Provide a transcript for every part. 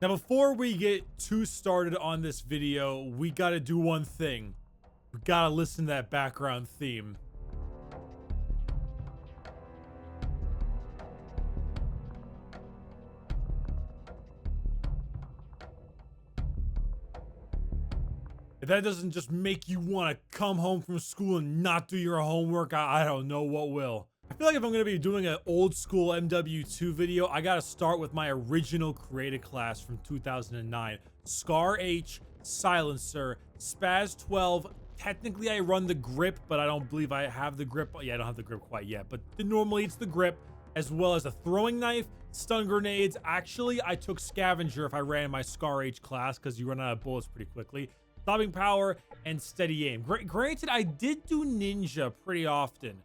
Now, before we get too started on this video, we gotta do one thing. We gotta listen to that background theme. If that doesn't just make you want to come home from school and not do your homework, I don't know what will. I feel like if I'm going to be doing an old school MW2 video, I got to start with my original creative class from 2009. Scar H, Silencer, Spaz 12. Technically, I run the grip, but I don't believe I have the grip. Yeah, I don't have the grip quite yet, but normally it's the grip, as well as a throwing knife, stun grenades. Actually, I took Scavenger if I ran my Scar H class, because you run out of bullets pretty quickly. Stopping power and steady aim. Granted, I did do ninja pretty often.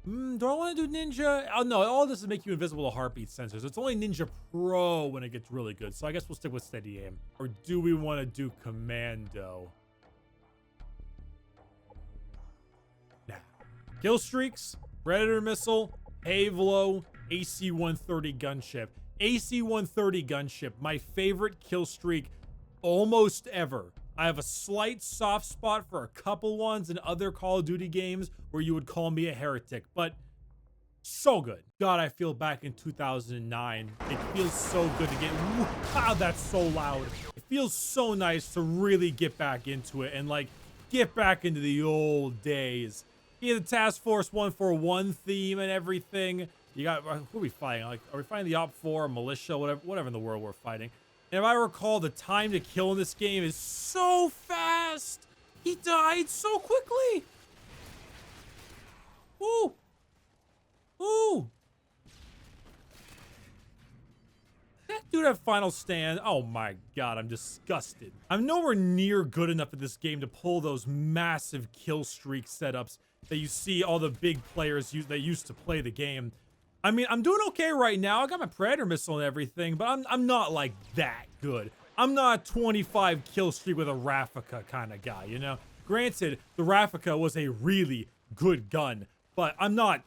Do I want to do ninja? Oh no, all this is make you invisible to heartbeat sensors. It's only ninja pro when it gets really good. So I guess we'll stick with steady aim. Or do we want to do commando? Nah. Kill streaks, predator missile, Havelo, AC-130 gunship. AC-130 gunship, my favorite kill streak almost ever. I have a slight soft spot for a couple ones in other Call of Duty games where you would call me a heretic, but so good. God, I feel back in 2009. It feels so good to get, wow, that's so loud. It feels so nice to really get back into it and like get back into the old days. You get the Task Force 141 theme and everything. You got, who are we fighting? Like, are we fighting the Op 4, militia, whatever in the world we're fighting? And if I recall, the time to kill in this game is so fast. He died so quickly. Ooh. Ooh. That dude have final stand. Oh my god, I'm disgusted. I'm nowhere near good enough at this game to pull those massive kill streak setups that you see all the big players that used to play the game. I mean, I'm doing okay right now. I got my Predator missile and everything, but I'm not like that good. I'm not a 25 kill streak with a Raffica kind of guy, you know? Granted, the Raffica was a really good gun, but I'm not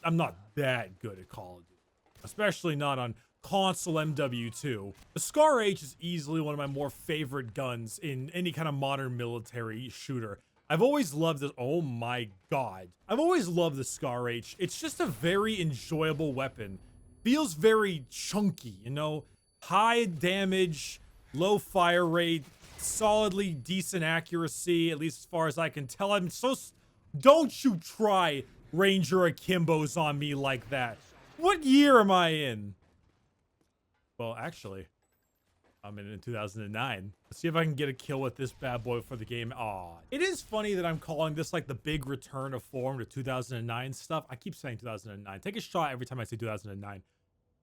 that good at Call of Duty. Especially not on console MW2. The Scar H is easily one of my more favorite guns in any kind of modern military shooter. I've always loved this. Oh my god. I've always loved the Scar H. It's just a very enjoyable weapon. Feels very chunky, you know? High damage, low fire rate, solidly decent accuracy, at least as far as I can tell. I'm so... Don't you try Ranger Akimbos on me like that. What year am I in? Well, actually, I'm in 2009. Let's see if I can get a kill with this bad boy for the game. Aw. It is funny that I'm calling this like the big return of form to 2009 stuff. I keep saying 2009. Take a shot every time I say 2009.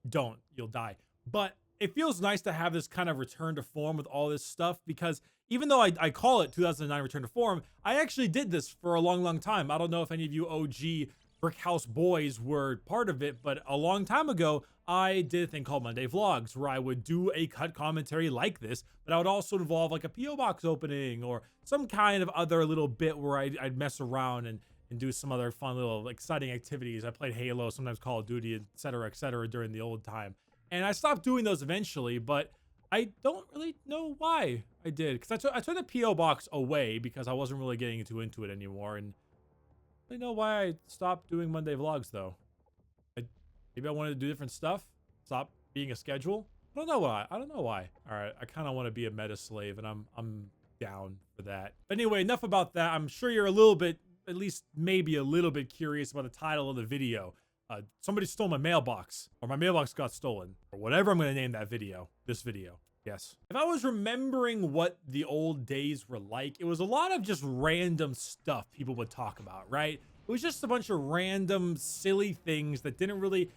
Don't. You'll die. But it feels nice to have this kind of return to form with all this stuff because even though I call it 2009 return to form, I actually did this for a long, long time. I don't know if any of you OG Brick House boys were part of it, but a long time ago, I did a thing called Monday Vlogs where I would do a cut commentary like this, but I would also involve like a P.O. box opening or some kind of other little bit where I'd mess around and do some other fun little exciting activities. I played Halo, sometimes Call of Duty, etc. during the old time. And I stopped doing those eventually, but I don't really know why I did. Because I took the P.O. box away because I wasn't really getting into it anymore. And I don't know why I stopped doing Monday Vlogs, though. Maybe I wanted to do different stuff. Stop being a schedule. I don't know why. I don't know why. All right, I kind of want to be a meta slave, and I'm down for that. But anyway, enough about that. I'm sure you're a little bit, at least maybe a little bit curious about the title of the video. Somebody stole my mailbox, or my mailbox got stolen, or whatever I'm going to name that video. This video. Yes. If I was remembering what the old days were like, it was a lot of just random stuff people would talk about, right? It was just a bunch of random, silly things that didn't really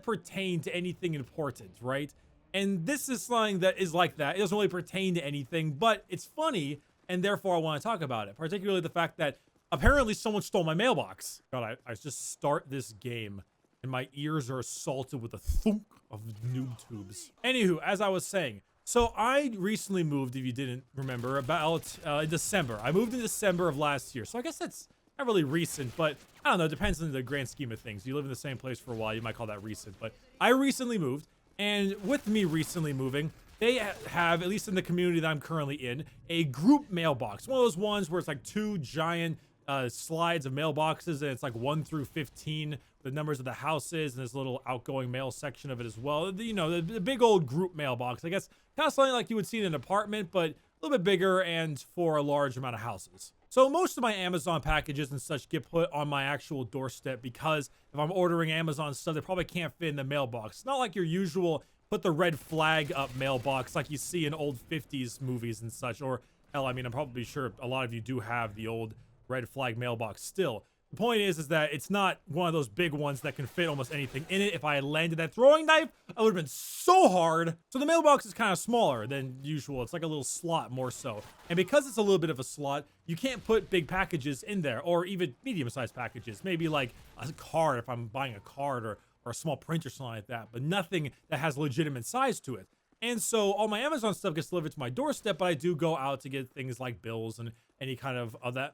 pertain to anything important, right? And this is something that is like that. It doesn't really pertain to anything, but it's funny, and therefore I want to talk about it. Particularly the fact that apparently someone stole my mailbox. God, I just start this game, and my ears are assaulted with a thunk of noob tubes. Anywho, as I was saying, so I recently moved, if you didn't remember, about December. I moved in December of last year, so I guess that's not really recent, but I don't know, it depends on the grand scheme of things. You live in the same place for a while, you might call that recent, but I recently moved, and with me recently moving, they have, at least in the community that I'm currently in, a group mailbox. One of those ones where it's like 2 giant slides of mailboxes, and it's like 1 through 15, the numbers of the houses, and there's a little outgoing mail section of it as well. You know, the big old group mailbox. I guess kind of something like you would see in an apartment, but a little bit bigger and for a large amount of houses. So most of my Amazon packages and such get put on my actual doorstep, because if I'm ordering Amazon stuff, they probably can't fit in the mailbox. It's not like your usual put the red flag up mailbox like you see in old 50s movies and such. Or hell, I mean, I'm probably sure a lot of you do have the old red flag mailbox still. The point is that it's not one of those big ones that can fit almost anything in it. If I had landed that throwing knife, I would have been so hard. So the mailbox is kind of smaller than usual. It's like a little slot more so. And because it's a little bit of a slot, you can't put big packages in there, or even medium-sized packages. Maybe like a card if I'm buying a card, or a small print or something like that, but nothing that has legitimate size to it. And so all my Amazon stuff gets delivered to my doorstep, but I do go out to get things like bills and any kind of all that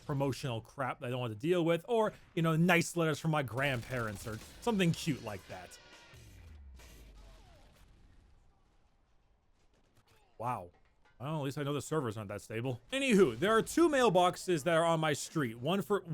promotional crap that I don't want to deal with, or, you know, nice letters from my grandparents or something cute like that. Wow. Well, at least I know the server's not that stable. Anywho, there are 2 mailboxes that are on my street. One for...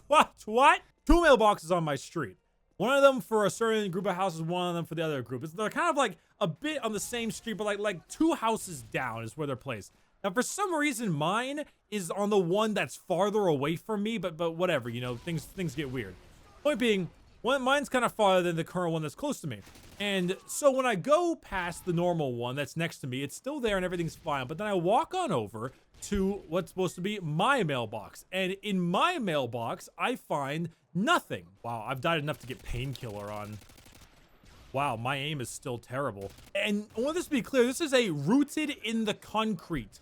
What? 2 mailboxes on my street. One of them for a certain group of houses, one of them for the other group. They're kind of like a bit on the same street, but like 2 houses down is where they're placed. Now, for some reason, mine is on the one that's farther away from me, but whatever, you know, things get weird. Point being, mine's kind of farther than the current one that's close to me. And so when I go past the normal one that's next to me, it's still there and everything's fine. But then I walk on over to what's supposed to be my mailbox. And in my mailbox, I find nothing. Wow, I've died enough to get painkiller on. Wow, my aim is still terrible. And I want this to be clear, this is a rooted in the concrete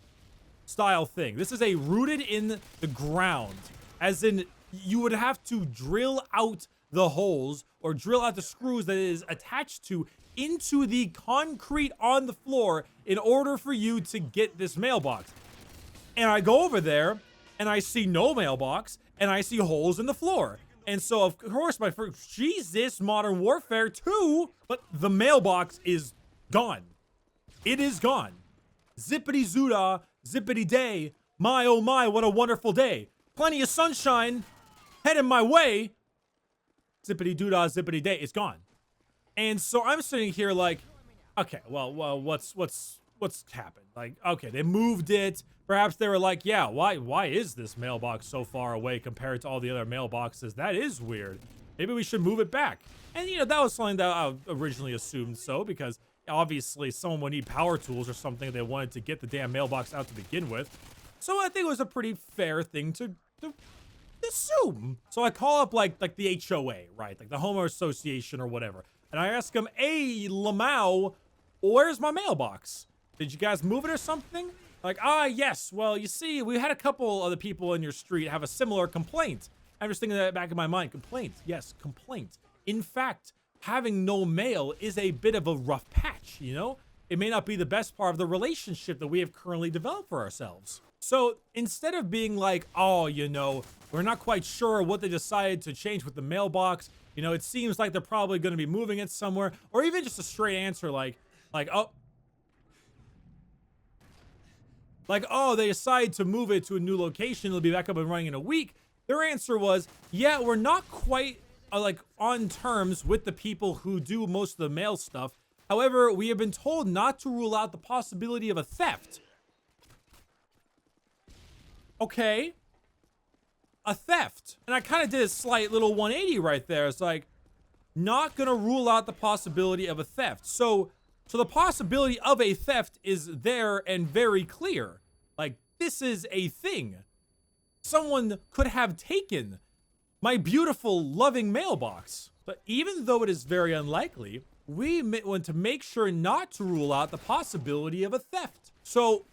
style thing. This is a rooted in the ground. As in, you would have to drill out the holes or drill out the screws that it is attached to into the concrete on the floor in order for you to get this mailbox. And I go over there and I see no mailbox and I see holes in the floor. And so, of course, my first, Jesus, Modern Warfare 2, but the mailbox is gone. It is gone. Zippity zoodah, zippity day. My, oh my, what a wonderful day. Plenty of sunshine heading my way. Zippity doodah, zippity day. It's gone. And so I'm sitting here like, okay, well, what's happened? Like, okay, they moved it. Perhaps they were like, yeah, why is this mailbox so far away compared to all the other mailboxes? That is weird. Maybe we should move it back. And, you know, that was something that I originally assumed so, because obviously someone would need power tools or something. They wanted to get the damn mailbox out to begin with. So I think it was a pretty fair thing to assume. So I call up like the HOA, right? Like the homeowner association or whatever. And I ask them, hey, Lamau, where's my mailbox? Did you guys move it or something? Like, yes. Well, you see, we had a couple other people in your street have a similar complaint. I'm just thinking that back in my mind. Complaint. Yes, complaint. In fact, having no mail is a bit of a rough patch, you know? It may not be the best part of the relationship that we have currently developed for ourselves. So instead of being like, oh, you know, we're not quite sure what they decided to change with the mailbox. You know, it seems like they're probably going to be moving it somewhere. Or even just a straight answer like, oh, they decided to move it to a new location. It'll be back up and running in a week. Their answer was, yeah, we're not quite on terms with the people who do most of the mail stuff. However, we have been told not to rule out the possibility of a theft. Okay. A theft. And I kind of did a slight little 180 right there. It's like, not gonna rule out the possibility of a theft. So the possibility of a theft is there and very clear. Like, this is a thing. Someone could have taken my beautiful, loving mailbox. But even though it is very unlikely, we want to make sure not to rule out the possibility of a theft. So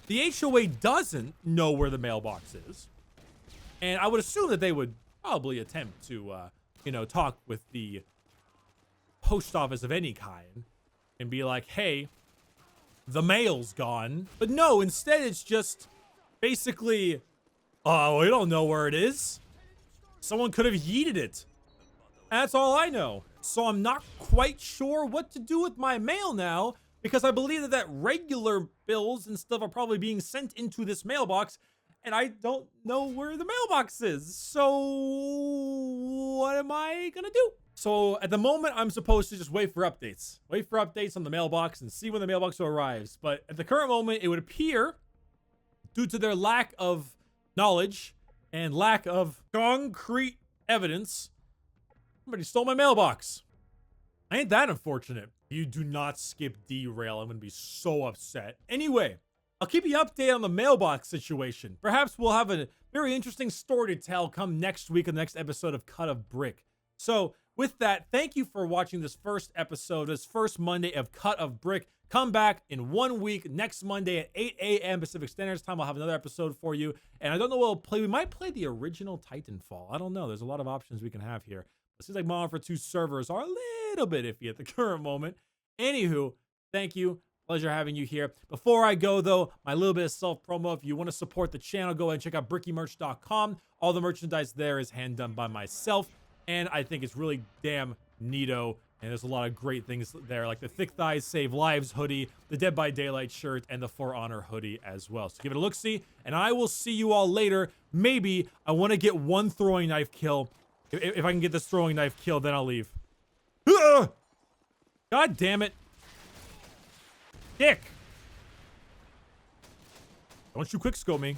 the HOA doesn't know where the mailbox is. And I would assume that they would probably attempt to, you know, talk with the post office of any kind and be like, hey, the mail's gone. But no, instead it's just basically, we don't know where it is. Someone could have yeeted it. That's all I know. So I'm not quite sure what to do with my mail now, because I believe that regular bills and stuff are probably being sent into this mailbox, and I don't know where the mailbox is. So what am I gonna do? So at the moment, I'm supposed to just wait for updates. Wait for updates on the mailbox and see when the mailbox arrives. But at the current moment, it would appear, due to their lack of knowledge and lack of concrete evidence, somebody stole my mailbox. Ain't that unfortunate? You do not skip derail. I'm gonna be so upset. Anyway, I'll keep you updated on the mailbox situation. Perhaps we'll have a very interesting story to tell come next week in the next episode of Cut of Brick. So with that, thank you for watching this first episode, this first Monday of Cut of Brick. Come back in 1 week, next Monday at 8 a.m. Pacific Standard Time. I'll have another episode for you. And I don't know what we'll play. We might play the original Titanfall. I don't know. There's a lot of options we can have here. It seems like Modern Warfare 2 servers are a little bit iffy at the current moment. Anywho, thank you. Pleasure having you here. Before I go, though, my little bit of self-promo. If you want to support the channel, go ahead and check out brickymerch.com. All the merchandise there is hand-done by myself. And I think it's really damn neato. And there's a lot of great things there, like the Thick Thighs Save Lives hoodie, the Dead by Daylight shirt, and the For Honor hoodie as well. So give it a look-see, and I will see you all later. Maybe I want to get one throwing knife kill. If I can get this throwing knife kill, then I'll leave. Ugh! God damn it. Dick! Don't you quickscope me.